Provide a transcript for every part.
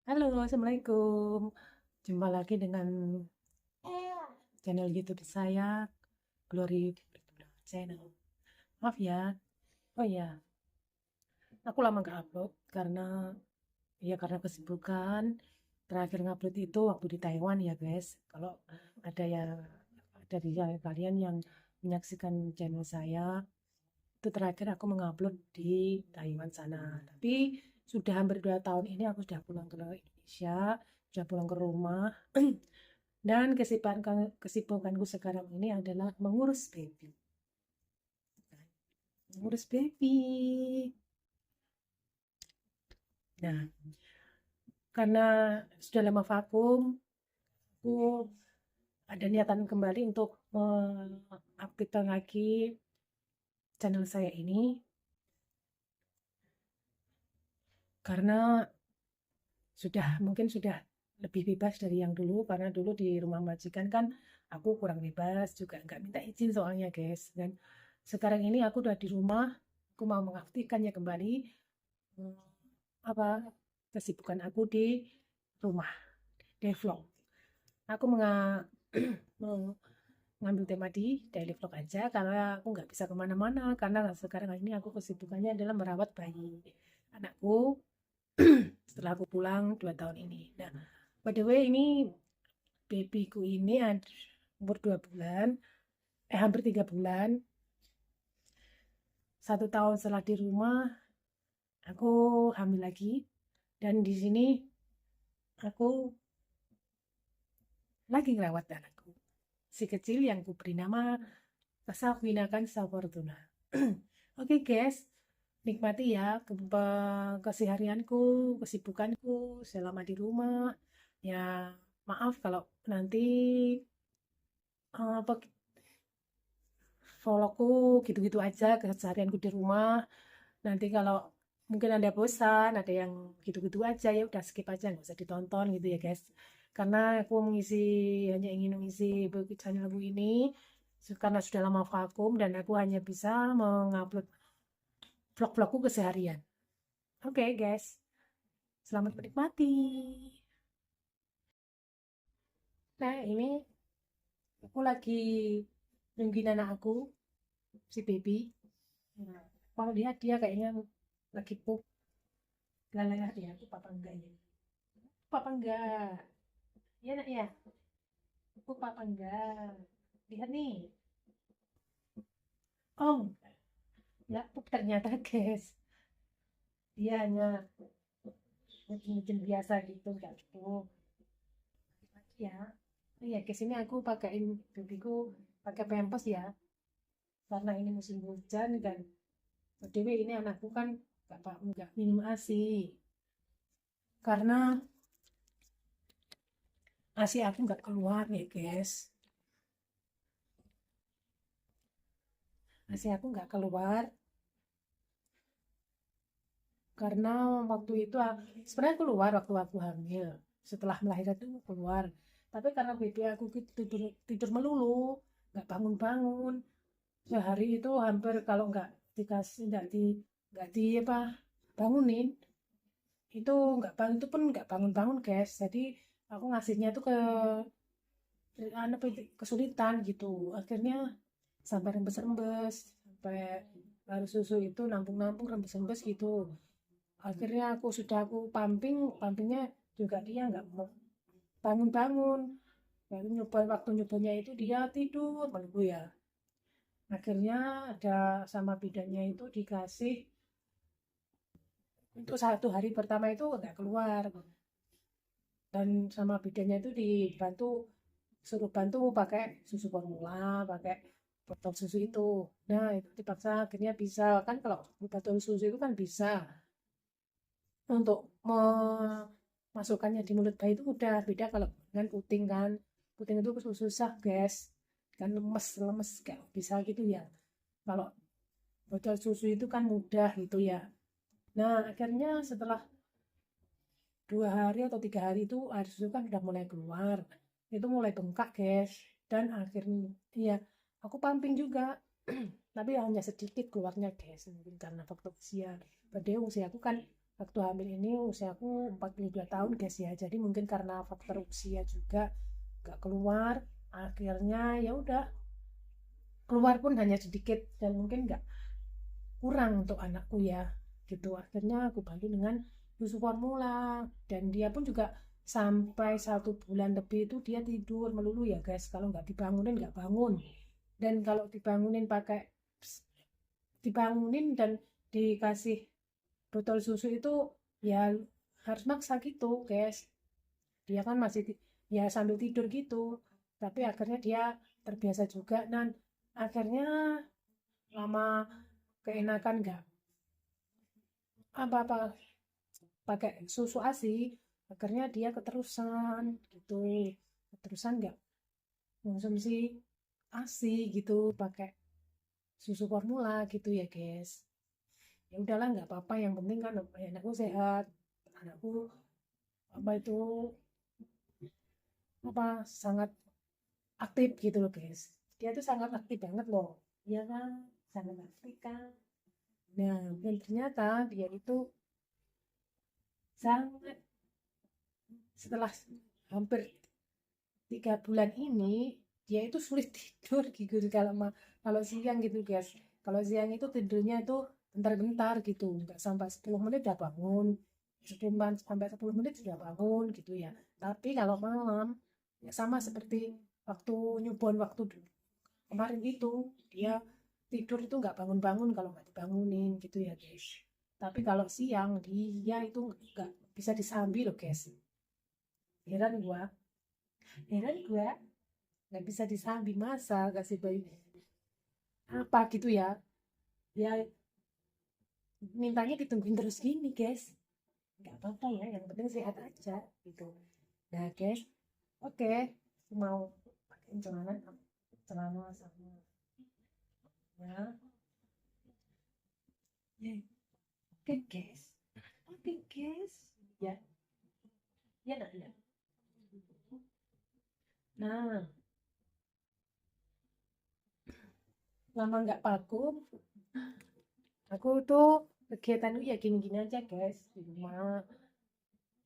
Halo, assalamualaikum. Jumpa lagi dengan channel YouTube saya, Glory Channel. Maaf ya, oh ya, aku lama nggak upload karena kesibukan. Terakhir ngupload itu waktu di Taiwan ya guys. Kalau ada yang dari kalian yang menyaksikan channel saya, itu terakhir aku mengupload di Taiwan sana. Tapi sudah hampir 2 tahun ini aku sudah pulang ke Indonesia, sudah pulang ke rumah. Dan kesibukanku sekarang ini adalah mengurus baby. Mengurus baby. Nah, karena sudah lama vakum, aku ada niatan kembali untuk mengaktifkan lagi channel saya ini karena mungkin sudah lebih bebas dari yang dulu karena dulu di rumah majikan kan aku kurang bebas juga nggak minta izin soalnya guys. Dan sekarang ini aku udah di rumah, aku mau mengaktifkannya kembali. Hmm, apa kesibukan aku di rumah, di vlog. Aku mengambil tema di daily vlog aja karena aku nggak bisa kemana-mana karena sekarang ini aku kesibukannya adalah merawat bayi anakku setelah aku pulang 2 tahun ini. Nah, by the way ini babyku ini umur 2 bulan, hampir 3 bulan. 1 tahun setelah di rumah, aku hamil lagi dan di sini aku lagi ngerawat anakku si kecil yang kuberi nama Safina Safortuna. Oke guys, nikmati ya keseharianku, kesibukanku selama di rumah. Ya maaf kalau nanti apa vlogku gitu-gitu aja keseharianku di rumah. Nanti kalau mungkin ada bosan, ada yang gitu-gitu aja ya udah skip aja nggak usah ditonton gitu ya guys. Karena aku hanya ingin mengisi channelku ini karena sudah lama vakum dan aku hanya bisa mengupload vlog-vlogku keseharian. Oke guys, selamat menikmati. Nah ini aku lagi nungguin anak aku, si baby. Nah, kalau lihat dia kayaknya lagi pup. Gak dia, pup apa enggak ya? Pup apa enggak? Iya nak ya, pup apa enggak? Lihat nih. Oh, ya pup ternyata guys. Dia hanya mungkin biasa gitu, enggak pup. Ya, iya ke sini aku pakaiin babyku pakai pampers ya, karena ini musim hujan dan OTW ini anakku kan nggak minum ASI karena ASI aku nggak keluar ya guys. ASI aku nggak keluar karena waktu itu sebenarnya keluar waktu aku hamil. Setelah melahirkan itu keluar. Tapi karena baby aku tidur tidur melulu, nggak bangun-bangun. Sehari itu hampir kalau nggak di apa bangunin itu nggak bangun itu pun nggak bangun-bangun guys. Jadi aku ngasihnya tuh kesulitan gitu. Akhirnya sampai rembes-rembes, sampai harus susu itu nampung-nampung rembes-rembes gitu. Akhirnya aku pumpingnya juga dia nggak mau bangun-bangun. Lalu waktu nyobanya itu dia tidur menunggu ya. Akhirnya ada sama bidannya itu dikasih untuk 1 hari pertama itu nggak keluar dan sama bidannya itu suruh bantu pakai susu formula, pakai botol susu itu. Nah, itu dipaksa akhirnya bisa kan kalau botol susu itu kan bisa untuk memasukkannya di mulut bayi itu udah beda kalau dengan puting kan. Puting itu susah, guys. Kan lemes, lemes kayak bisa gitu ya. Kalau botol susu itu kan mudah gitu ya. Nah, akhirnya setelah 2 hari atau 3 hari itu air susu kan udah mulai keluar. Itu mulai bengkak, guys. Dan akhirnya, ya, aku pumping juga. Tapi hanya sedikit keluarnya, guys. Mungkin karena faktor usia. Padahal usia aku kan waktu hamil ini usiaku 42 tahun guys ya, jadi mungkin karena faktor usia juga gak keluar, akhirnya ya udah keluar pun hanya sedikit dan mungkin gak kurang untuk anakku ya gitu. Akhirnya aku bantu dengan susu formula dan dia pun juga sampai 1 bulan lebih itu dia tidur melulu ya guys, kalau nggak dibangunin nggak bangun, dan kalau dibangunin dan dikasih botol susu itu ya harus maksa gitu guys. Dia kan masih ya sambil tidur gitu, tapi akhirnya dia terbiasa juga dan akhirnya lama keenakan nggak apa-apa pakai susu ASI, akhirnya dia keterusan gitu, keterusan nggak konsumsi ASI gitu, pakai susu formula gitu ya guys. Ya udahlah nggak apa-apa, yang penting kan anakku sehat, anakku apa itu apa sangat aktif gitu loh guys. Dia tuh sangat aktif banget loh, iya kan, sangat aktif kan. Nah dan ternyata dia itu sangat, setelah hampir 3 bulan ini dia itu sulit tidur gitu kalau siang gitu guys. Kalau siang itu tidurnya itu bentar-bentar gitu, nggak sampai 10 menit udah bangun, 10 sampai 10 menit sudah bangun gitu ya. Tapi kalau malam ya sama seperti waktu newborn, waktu kemarin itu dia tidur itu nggak bangun-bangun kalau nggak dibangunin gitu ya guys. Tapi kalau siang dia itu nggak bisa disambi loh guys. Heran gua, heran gua nggak bisa disambi, masa kasih bayi apa gitu ya, ya mintanya ditungguin terus gini guys. Nggak apa-apa ya, yang penting sehat aja gitu. Nah guys, oke, mau pakai celana celana sama ya, ya. Oke guys, oke guys, ya ya nak ya. Nah lama nggak vakum, aku tuh kegiatanku ya gini-gini aja guys di rumah.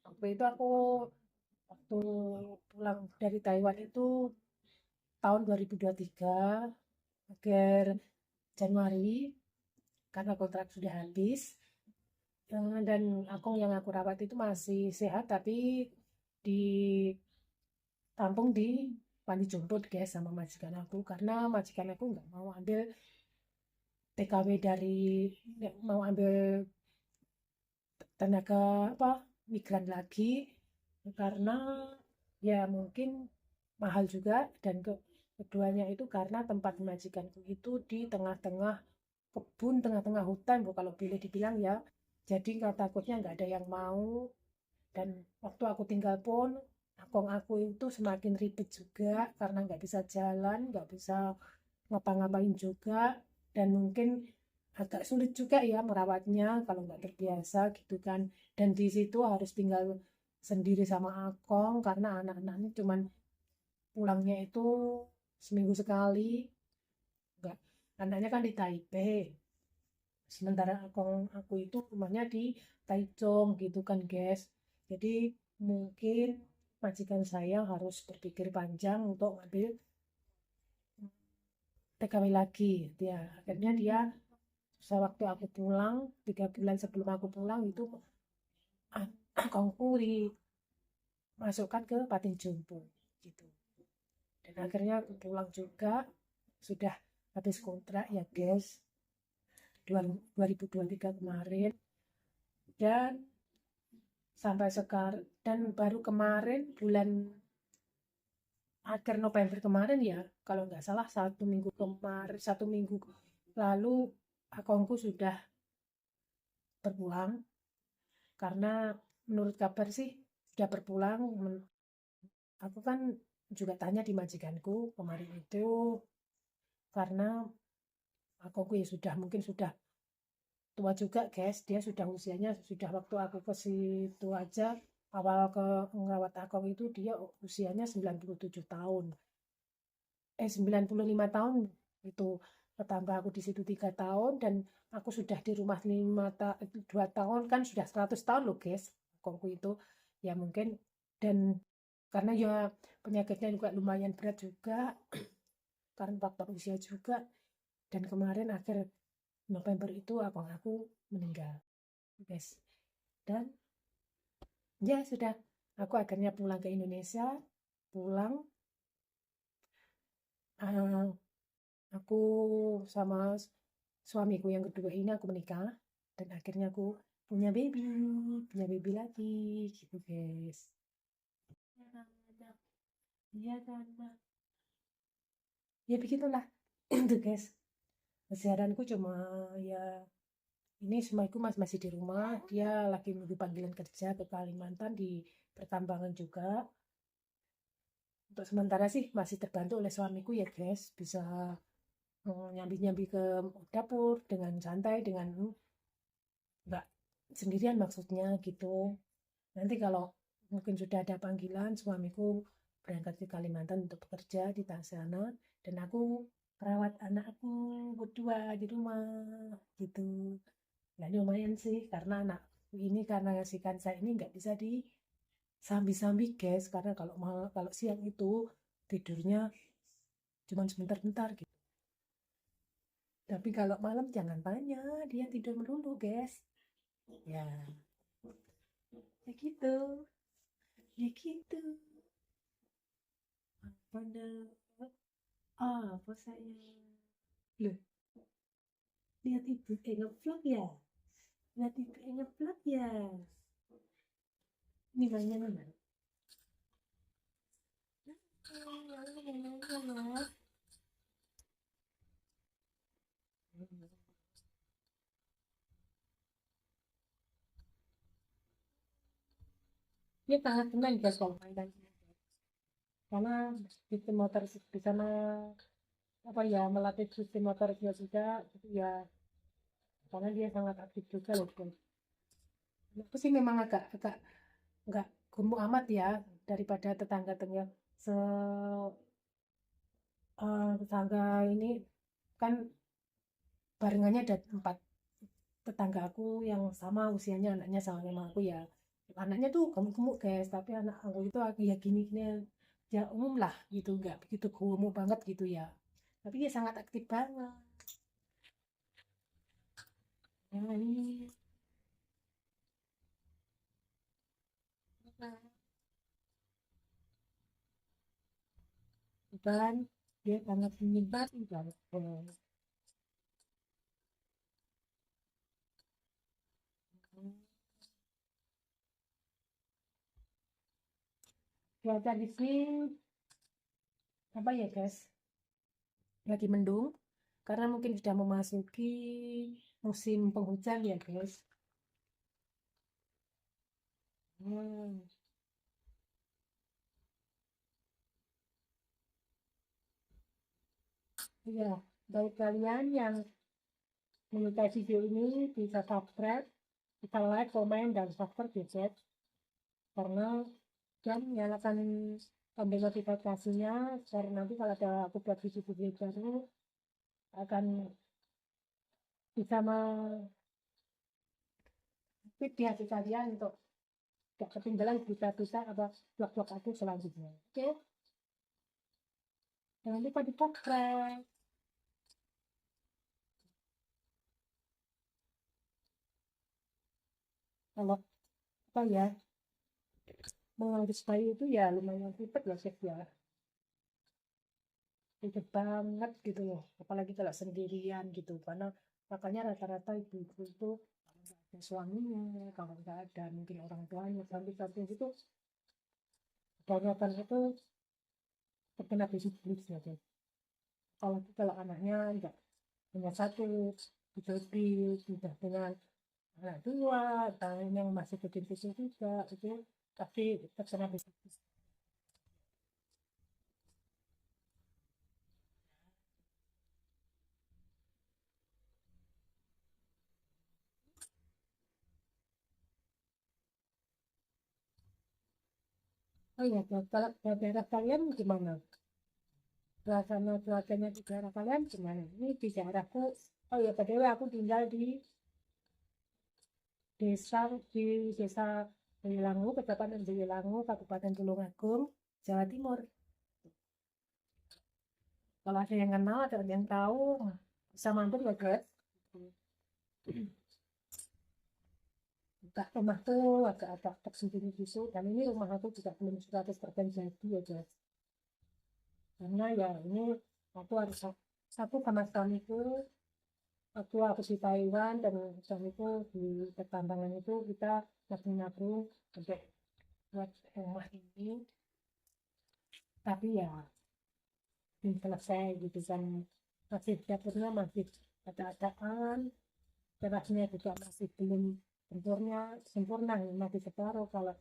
Waktu itu aku waktu pulang dari Taiwan itu tahun 2023 akhir Januari, karena kontrak sudah habis. Dan Akong yang aku rawat itu masih sehat tapi ditampung di panti jompo guys sama majikan aku, karena majikan aku nggak mau ambil TKW dari, nggak mau ambil tenaga apa migran lagi, karena ya mungkin mahal juga, dan keduanya itu karena tempat majikanku itu di tengah-tengah kebun, tengah-tengah hutan bu kalau boleh dibilang ya, jadi nggak, takutnya nggak ada yang mau. Dan waktu aku tinggal pun akong aku itu semakin ribet juga karena nggak bisa jalan, nggak bisa ngapa-ngapain juga, dan mungkin agak sulit juga ya merawatnya kalau nggak terbiasa gitu kan. Dan di situ harus tinggal sendiri sama akong karena anak-anaknya cuman pulangnya itu seminggu sekali, nggak, anaknya kan di Taipei, sementara aku itu rumahnya di Taichung gitu kan guys. Jadi mungkin majikan saya harus berpikir panjang untuk ngambil TKW lagi ya. Akhirnya dia sewaktu aku pulang, 3 bulan sebelum aku pulang itu akongku dimasukkan ke Patin Jompo gitu. Dan akhirnya aku pulang juga, sudah habis kontrak ya guys, 2023 kemarin. Dan sampai sekarang, dan baru kemarin bulan akhir November kemarin ya, kalau nggak salah 1 minggu kemarin, 1 minggu lalu akongku sudah berpulang, karena menurut kabar sih sudah berpulang. Aku kan juga tanya di majikanku kemarin itu, karena akongku ya sudah mungkin sudah tua juga guys, dia sudah usianya sudah, waktu aku ke situ aja awal ke ngerawat akong itu dia usianya 97 tahun, 95 tahun itu. Bertambah aku di situ 3 tahun dan aku sudah di rumah 2 tahun kan sudah 100 tahun loh guys. Kongku itu ya mungkin dan karena ya penyakitnya juga lumayan berat juga karena faktor usia juga dan kemarin akhir November itu abang aku meninggal guys dan ya sudah aku akhirnya pulang ke Indonesia pulang eh, aku sama suamiku yang kedua ini aku menikah dan akhirnya aku punya baby lagi gitu guys. Iya kan, ya begitulah itu guys. Keseharianku cuma ya ini semaiku masih di rumah. Dia lagi menunggu panggilan kerja ke Kalimantan di pertambangan juga. Untuk sementara sih masih terbantu oleh suamiku ya guys. Bisa nyambi-nyambi ke dapur dengan santai, dengan nggak sendirian maksudnya gitu. Nanti kalau mungkin sudah ada panggilan, suamiku berangkat ke Kalimantan untuk bekerja di sana dan aku perawat anakku berdua di rumah gitu. Nah, lumayan sih karena anak ini karena si Kansa ini nggak bisa disambi-sambi guys karena kalau siang itu tidurnya cuma sebentar-bentar gitu. Tapi kalau malam jangan tanya, dia tidur melulu guys. Ya, ya gitu, ya gitu. Mana? Apa saya? Loh, lihat ibu ngevlog ya? Lihat ibu ngevlog ya? Ini mainnya mana? Dia sangat senang guys kalau mainan karena sistem motor di sana apa ya melatih sistem motoriknya juga gitu ya karena dia sangat aktif juga loh guys. Aku sih memang agak agak nggak gemuk amat ya daripada tetangga-tetangga se tetangga ini kan barengannya ada 4 tetangga aku yang sama usianya anaknya sama aku ya anaknya tuh gemuk-gemuk guys tapi anak aku itu ya gini-gini ya umum lah gitu nggak begitu gemuk banget gitu ya tapi dia sangat aktif banget ya ini kan dia sangat menikmati banget. Cuaca di sini apa ya guys lagi mendung karena mungkin sudah memasuki musim penghujan ya guys. Hmm. Iya, dari kalian yang menyukai video ini bisa subscribe, bisa like, komen, dan subscribe ya guys. Karena dan nyalakan tombol notifikasinya, karena nanti kalau ada aku buat video-video baru akan bisa fit di hati kalian untuk gak ketinggalan berita-berita atau vlog-vlog aku selanjutnya. Oke, jangan lupa di subscribe. Kalau apa ya, mengurus bayi itu ya lumayan ribet ya chef ya. Ribet banget gitu loh. Apalagi kalau sendirian gitu. Karena makanya rata-rata ibu-ibu itu kalau nggak ada suaminya, kalau nggak ada mungkin orang tuanya, samping-samping itu kebanyakan itu terkena bisnis ya. Kalau anaknya enggak punya satu lebih sudah dengan anak dua atau yang masih kecil-kecil juga itu pasti terkena bisnis. Oh iya, kalau daerah kalian gimana? cuacanya di daerah kalian gimana? Ini di daerahku, oh ya PDW aku tinggal desa di desa Boyolangu, Kecamatan Boyolangu, Kabupaten Tulungagung, Jawa Timur. Kalau ada yang kenal, ada yang tahu, bisa mampir ya guys. Buka rumah tuh agak-agak tersembunyi gitu, dan ini rumah aku juga belum 100% jadi ya guys. Karena ya ini aku harus satu sama suamiku, aku di Taiwan dan suamiku di pertambangan itu kita nabung-nabung untuk buat rumah ini. Tapi ya belum selesai gitu kan, masih dapurnya masih ada-adaan, terasnya juga masih belum sempurna sempurna masih separuh, kalau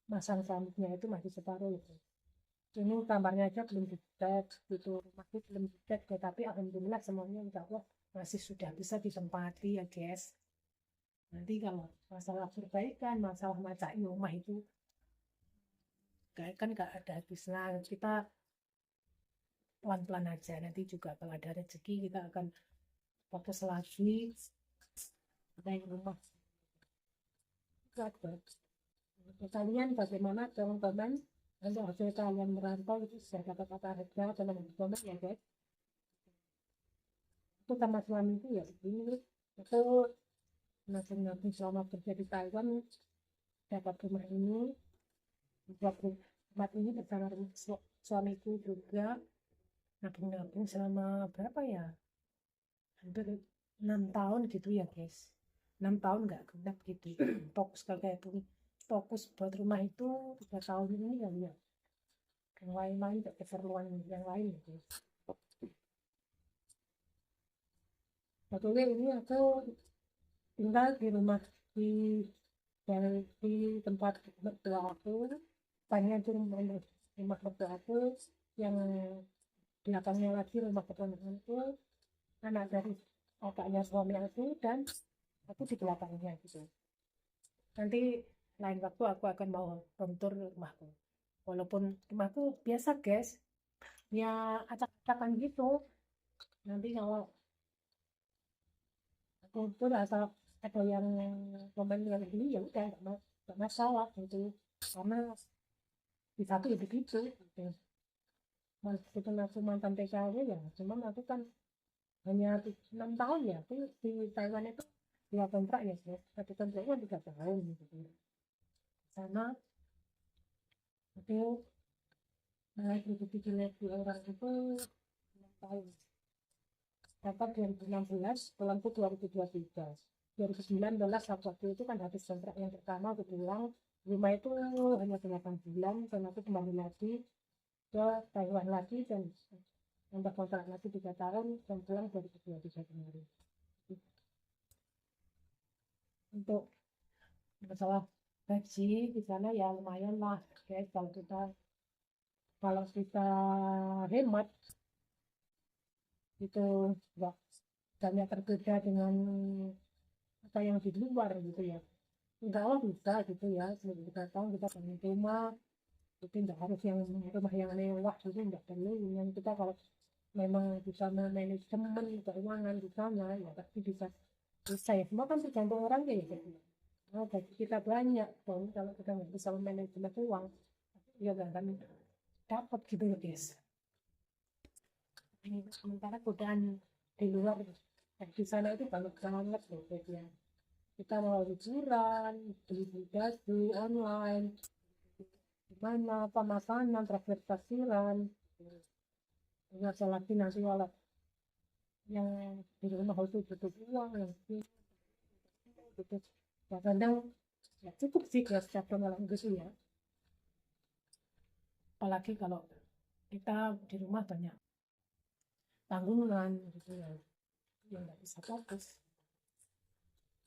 masang rambutnya itu masih separuh gitu. Ini kamarnya aja belum dicat gitu, masih belum dicat ya, tapi alhamdulillah semuanya insya Allah masih sudah bisa ditempati ya guys. Nanti kalau masalah perbaikan, masalah macam rumah itu kan gak ada habisnya, kita pelan-pelan aja, nanti juga kalau ada rezeki kita akan fokus lagi naik rumah. Kalian bagaimana teman-teman, kalau hasil kalian merantau itu saya kata-kata harga dalam komen ya guys. Itu sama suami itu ya begini, itu nabung-nabung selama kerja di Taiwan dapat rumah ini, buat tempat ini bersama suamiku juga nabung-nabung selama berapa ya, hampir 6 tahun gitu ya guys, 6 tahun nggak genap gitu. Fokus kayak pun fokus buat rumah itu 3 tahun ini ya, yang lain-lain keperluan yang lain gitu. Betulnya ini aku tinggal di rumah di di tempat mertua aku, tanya itu rumah mertua aku, yang belakangnya lagi rumah keponakanku, anak dari kakaknya suami aku, dan aku di belakangnya gitu. Nanti lain waktu aku akan mau room tour rumahku. Walaupun rumahku biasa guys, ya acak-acakan gitu. Nanti kalau aku pun asal ada yang komen yang ini ya udah nggak masalah gitu. Karena di satu ya begitu gitu. Meskipun aku mantan TKW ya, cuman aku kan hanya 6 tahun ya, aku di Taiwan itu 2 kontrak ya guys. Satu kontraknya 3 tahun gitu. Sana aku hidup di orang itu 6 tahun. Dapat 2016, pulangku 2023. 2019 waktu itu kan habis kontrak yang pertama aku pulang. Rumah itu hanya 8 bulan, dan aku kembali lagi ke Taiwan lagi, dan nambah kontrak lagi 3 tahun, dan pulang 2023 kemarin. Untuk masalah gaji di sana ya lumayan lah guys, kalau kita hemat itu nggak banyak berbeda dengan apa yang di luar gitu ya. Enggak lah bisa gitu ya, kita tahu kita bangun rumah itu enggak harus yang rumah yang mewah gitu, enggak perlu. Yang kita kalau memang bisa manajemen keuangan di sana ya pasti bisa, bisa ya, semua kan tergantung orang ya gitu. Nah, gaji kita banyak pun kalau kita nggak bisa manajemen uang ya nggak akan dapat gitu ya guys. Sementara godaan di luar di sana itu banyak banget loh guys ya. Kita mau liburan, beli baju online, gimana pemakanan, transportasiran, masalah finansial yang di rumah itu butuh uang, yang gitu. Ya kadang ya cukup sih kalau setiap malam gitu ya. Apalagi kalau kita di rumah banyak tanggungan gitu ya, yang nggak bisa fokus.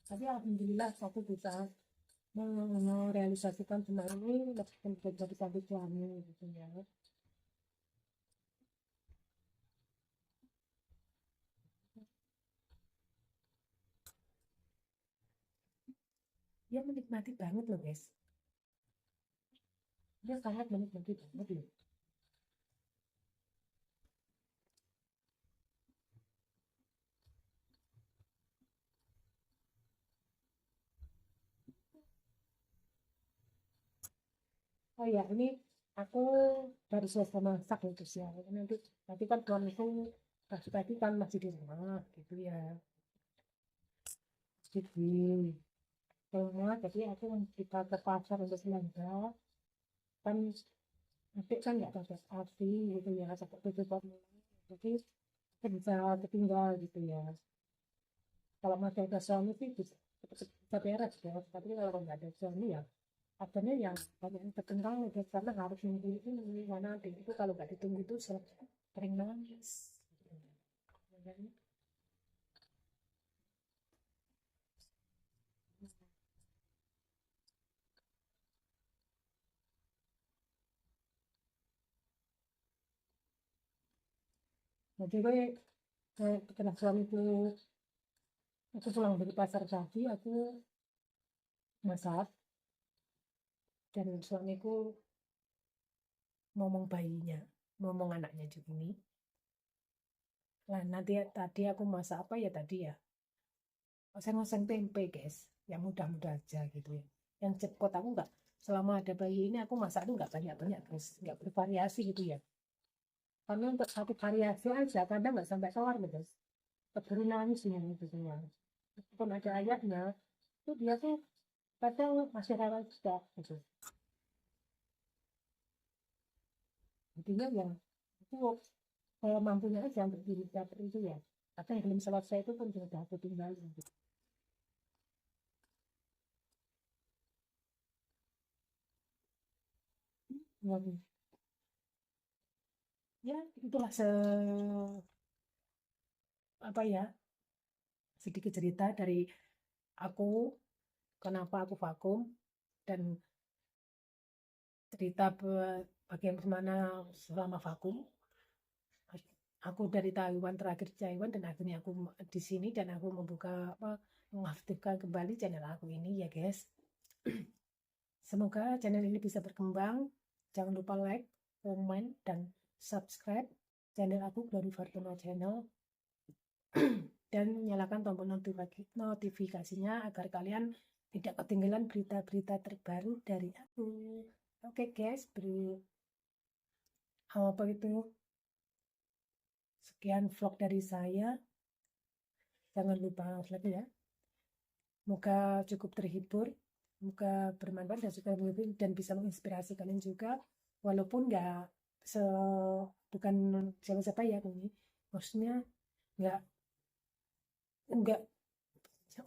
Tapi alhamdulillah aku bisa merealisasikan semua ini meskipun jadi satu suami gitu ya. Dia menikmati banget loh guys, dia sangat menikmati banget loh. Oh ya, ini aku baru selesai masak gitu sih ya. Nanti kan suamiku pagi-pagi kan masih di rumah gitu ya. Jadi rumah, jadi aku kita ke pasar untuk belanja. Kan adik kan nggak pakai ASI gitu ya, pakai tutup online. Jadi aku bisa ketinggal gitu ya. Kalau masih ada suami sih bisa beres ya. Tapi kalau nggak ada suami ya akhirnya yang banyak yang terkenal gitu karena harus nunggu itu mana adik itu kalau nggak ditunggu itu sering nangis. Jadi gue setelah suamiku aku pulang dari pasar tadi aku masak dan suamiku ngomong bayinya, ngomong anaknya juga ini. Nah nanti tadi aku masak apa ya tadi ya? Oseng-oseng tempe guys, yang mudah-mudah aja gitu ya. Yang cepet aku nggak selama ada bayi ini aku masak tuh nggak banyak-banyak guys, nggak bervariasi gitu ya. Karena untuk satu variasi aja kadang nggak sampai keluar nih guys. Keburu nangis nih gitu semua. Meskipun ada ayatnya, itu dia tuh kadang masih rewel juga gitu. Intinya ya itu mampunya aja untuk diri dapur itu ya. Tapi yang belum selesai itu pun sudah aku tinggalin gitu. Ya, ya itulah apa ya sedikit cerita dari aku kenapa aku vakum dan cerita bagaimana selama vakum. Aku dari Taiwan terakhir di Taiwan dan akhirnya aku di sini dan aku membuka apa mengaktifkan kembali channel aku ini ya guys. Semoga channel ini bisa berkembang. Jangan lupa like, komen, dan subscribe channel aku Glory Fortuna Channel dan nyalakan tombol notifikasinya agar kalian tidak ketinggalan berita-berita terbaru dari aku. Oke guys, apa itu? Sekian vlog dari saya. Jangan lupa like ya. Semoga cukup terhibur, semoga bermanfaat dan juga dan bisa menginspirasi kalian juga, walaupun nggak se bukan siapa-siapa ya ini, maksudnya nggak nggak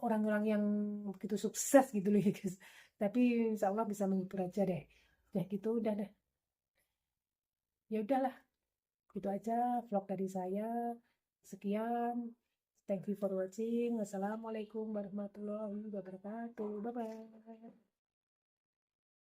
orang-orang yang begitu sukses gitu loh ya guys. Tapi insya Allah bisa menghibur aja deh. Ya gitu udah deh. Ya udahlah, gitu aja vlog dari saya. Sekian. Thank you for watching. Wassalamualaikum warahmatullahi wabarakatuh. Bye bye.